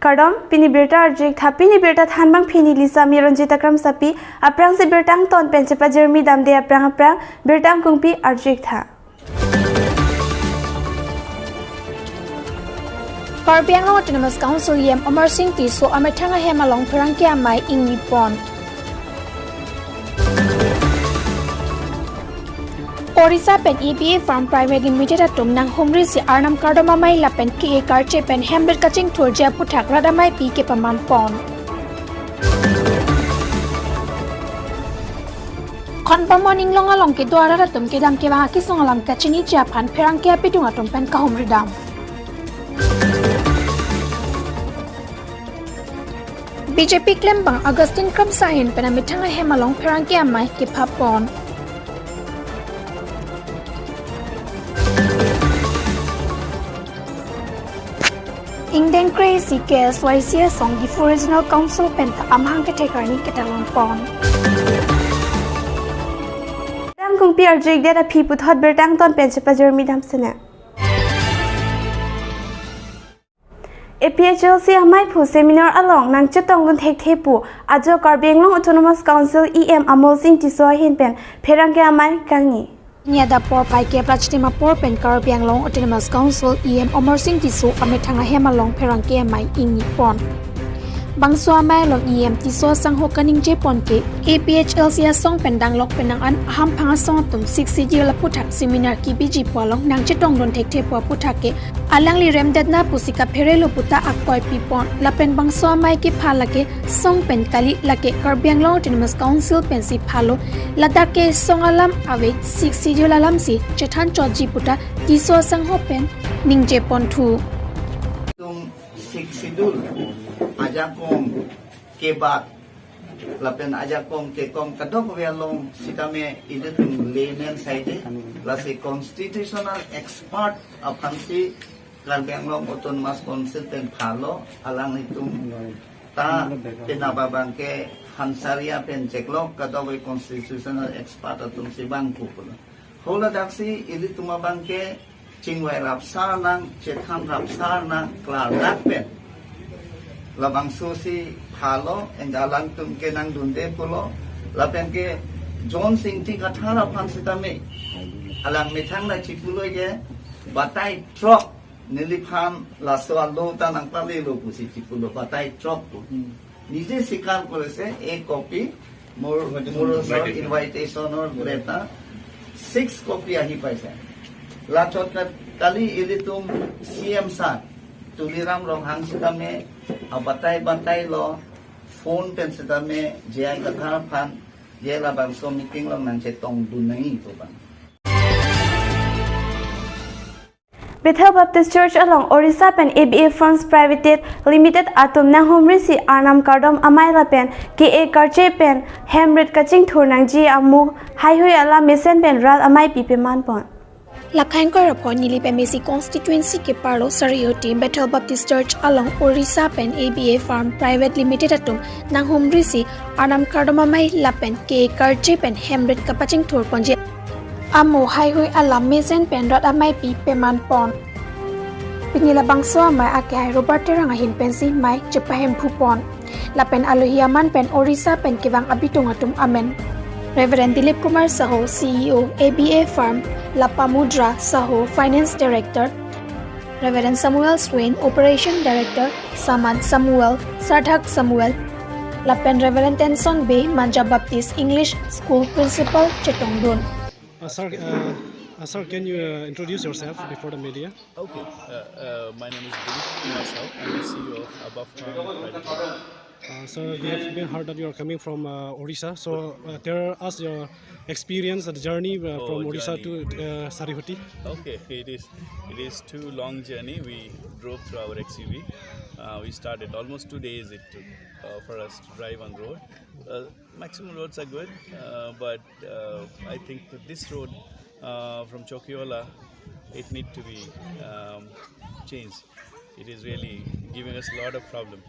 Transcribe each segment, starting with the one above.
Kardom, Pini Birta Arjik, Hapini Birta Hanbang Pini Lisa Mironjita Kram Sapi, Aprang si Birtang Ton Pencepa Jeremy Damde Aprang Birtang Kungpi Arjik Tha. Karbi Anglong Autonomous Council Yem Omar Singh Tiso Ametanga Hemalong Perangkia Mai Ingi Pond. Orissa pen EBA Farm Private Limited atum nang humri si Arnam Kardoma Mai Lapen Ki Karche pen Hembet Kaching Turja Putak Radamai Pi ke Paman Pond. Konpa morning long along ke duara ratum ke dam ke bang akisong alam kachini Japan Perangkia Pitung atum pen kahumri dam. BJP claim bang Augustine Kramsahin penamitanga Hemalong Perangkia Mai ke Papon. Ingden crazy case YCS song the original council penta amhang ke tekarni ke talon pon. Dam Kungpi Arjik Data People Hot Birtang Ton Pencepa Jeremy Damsena. APHLC Amai Pu Seminar along Nang Chetong Lun Tek Tepu Ajo Karbi Anglong Autonomous Council EM Amol Singh Tiso Hinpen Perangke Amai Kangi. Nyada por pai ke prachtima por pen Karbi Anglong Autonomous Council EM Omar Singh Tiso ametanga Hemalong Perangke Amai Ingi Pon. Bangso amai long EM Tiso sangho kaning je pon ke APHLC song pendang lok penang an aham phanga song tum 6 la puthak seminar ki biji polong nang chetong don tek tepo puthak ke alang li remdet na pusika pherelo puta akoi pipon lapen bangso amai ki phalake song pen kali lake Karbi Anglong Autonomous Council pen si phalo ladake song alam ave 6 la lam si chethan choji puta Tiso sangho pen ningje pon thu Sidul ajakong kebat lapen ajakong kekong kadok velong sitame iditung lenen saide lasi constitutional expert apansi Karbi Anglong Autonomous Council pen phalo alang itung ta pinababang ke hansaria pen ceklok kadok constitutional expert atung si bangku pula hola daksi iditung mabangke Cingwai rapsar nang cethan rapsar nang klar dakpen labang susi phalo engalang tumke nang dunde pulo lapen ke John Singh ti kathara pansitame alang mithang na chipulo ye batai truck niliphan laswa lota nang pali lo pusi chipulo batai truck nije sikar korese ek copy more invitation or letter 6 copy ahi paisa Lachot na kali ilitum CM sa tuliram rong hang sitame abatay lo phone pen sitame jai kathar phan jela bang so meeting long nang chetong dunai to bang Bethel Baptist Church along Orissa pen ABA Funds Private Limited atum nang humri si Arnam Kardom Amai Lapen KA Karche pen Hemrit Kaching Thurnang ji amu Haihui ala Mesen pen Ral Amai Pipe Manpon. Lakhain ko rapon nili Pemesi constituency ke parlo Sarioti Bethel Baptist Church along Orissa pen ABA Farm Private Limited atum nang humri si Arnam Kardoma Mai Lapen ke Karche pen Hemrit Kapaching Thur ponje amu Haihui ala Mesen pen Rat Amai Pi Peman Pon Pinila bangso amai ake hai Robert Terang ahin pensi mai Jepahem Pupon Lapen Alohiaman pen Orissa pen kivang abitung atum amen Reverend Dilip Kumar Saho, CEO, ABA Farm, Lapamudra Saho, Finance Director, Reverend Samuel Swain, Operation Director, Samad Samuel, Sarthak Samuel, Lapen Reverend Tenson Bay, Manja Baptist English School Principal, Chetongdon. Sir, can you introduce yourself before the media? Okay, my name is Dilip Kumar Saho. I'm the CEO of Above Farm Private Limited. So we have been heard that you are coming from Orissa. So tell us your experience, the journey from Orissa to Sarihoti. Okay, it is too long journey. We drove through our XUV. We started almost 2 days it took for us to drive on road. Maximum roads are good, but I think this road from Chokiola, it need to be changed. It is really giving us a lot of problem.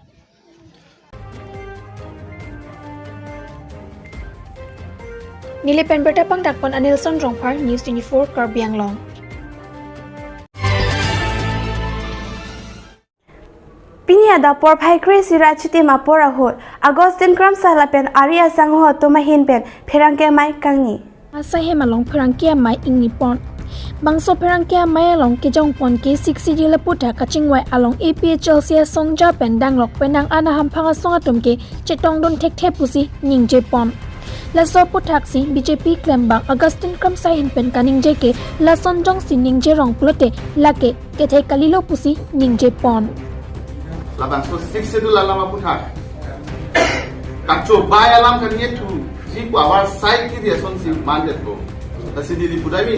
Nilipen bertapang dakpon Anilson Rongpar, News 24, Karbi Anglong. California da por phai Chris Rachiti ma pora hot Augustin Kram sala pen Aria sang ho to ma hin pen pherangke mai kangni asa he malong pherangke mai ingni pon bangso pherangke mai along ke jong pon ke 60 la puta kachingwai along APHL sia songja pen dang lok penang ana ham phanga songa tumke chetong don thek the pusi ningje pon la so puthaksi BJP claim bang Augustin Kram sai in pen kaning je ke la son jong sin ningje rong plote lake ke the kalilo pusi ningje pon labang so 6 du lama puthak kacho bay alam kan ye tu ji ko awar sai ki dia son si mande to la si di budami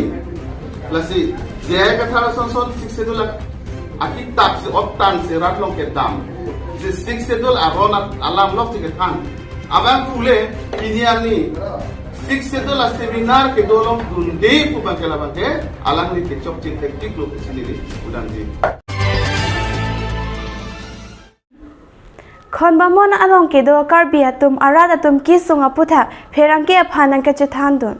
la si je ka thara son 6 du la aki tak si optan se rat long ke dam ji 6 du arona alam lok ti ke than abang fule kiniani 6 du la seminar ke dolong dunde pu ba ke la ba ke alang ni ke chok chin teknik lo sini udan ji Khonbamon along ke do Karbi atum arada tum kisunga putha pherangke phanang ke chethandun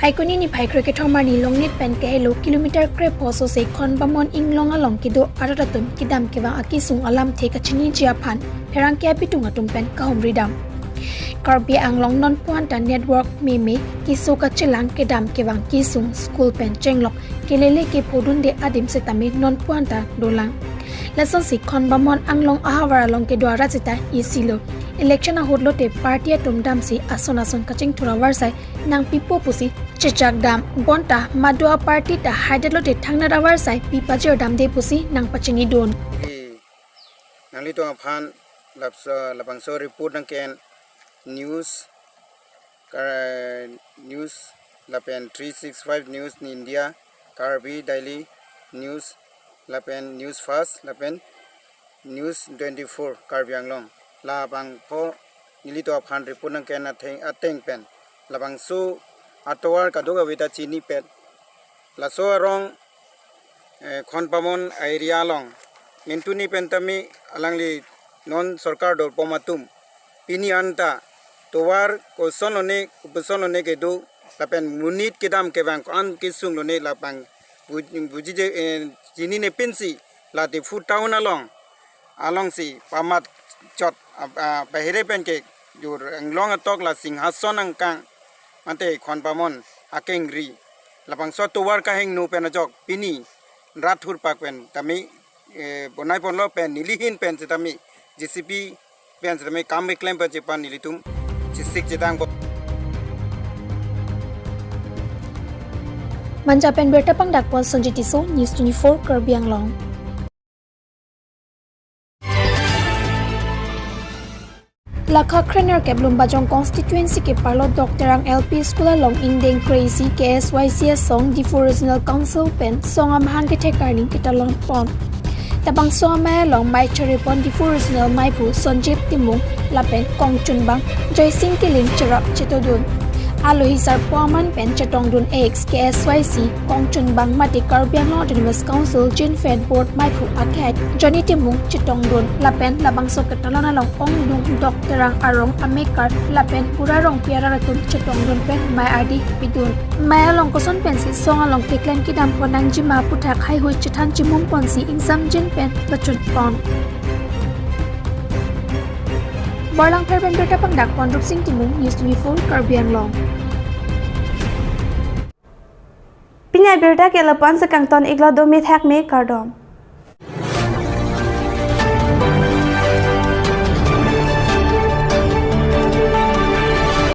Phaikoni ni phaikre ke thomani longnit pen ke helo kilometer kre phoso se Khonbamon inglong along ke do arada tum kidam ke wa akisung alam the ka chini chia phan pherangke pitunga tum pen ka hom ridam Karbi Anglong non puanta network meme kisu ka chilang ke dam ke wang kisung school pen chenglok kelele ke podun de adim se tami non puanta dolang Lesson si Khonbamon Anglong ahawara long ke dwara jita isilo election a hodlo te party atum dam si ason kaching thura warsai nang pipo pusi chechak dam bonta madua party ta haidalo te thangna da warsai pipa jer dam de pusi nang pachini don nang lito phan labang so report nang ken news lapen 365 news ni India Karbi daily news lapen news fast lapen news 24 Karbi Anglong labang pho nilito phan report nang ken ateng pen labang so atowar kadoga wita chini pen la so rong Khonbamon area long mentuni pen tami alangli non sarkar dor pomatum pini anta towar ko sonone ke do lapen munit kedam ke bang an kisung lone lapang buji je jini ne pensi la de fu town along si pamat chot bahire pen ke jur anglong atok la singhason angkang mate Khonbamon akengri lapang so towar ka heng no pen ajok pini rathur pak pen tami bonai pon lo pen nilihin pen tami JCP pen tami kam claim pa jepan nilitum sik jitang Manja pen berta pangdak pon sonjitiso News 24 Karbi Anglong Lakha Krener ke Blumbajong constituency ke parlo Dr. Ang LP School along Indeng Crazy KSYCS song Diffu Regional Council pen song amhang ke thekarning kitalong pon Tabang song mai long mai cheripon Diffu Regional Maipu Sonjip Timung lapen Kongchun bang Joysin Kiling Cherap Chetodun Alohisar Puaman pen Chetong Dun X KSYC Kongchun bang Mati Karbi Anglong Autonomous Council Jin Fed Board Maipu Akai Johnny Timung Chetong Dun lapen labang so ketalon along Ongdung Dr. Ang Arong Amekar lapen Purarong Piararatun Chetong Dun pen Mai Adi Pidun Mai along koson pen si song along Teklan Kidam Ponang Jima Putak Hai Hui Chetan Chimum Pon si Insam Jin pen Bachun Pon Barlang Perben berta pangdak pon Rup Sing Timung News 24 Karbi Anglong Pinya berta ke lapan sekang ton iglo domi thak me kardom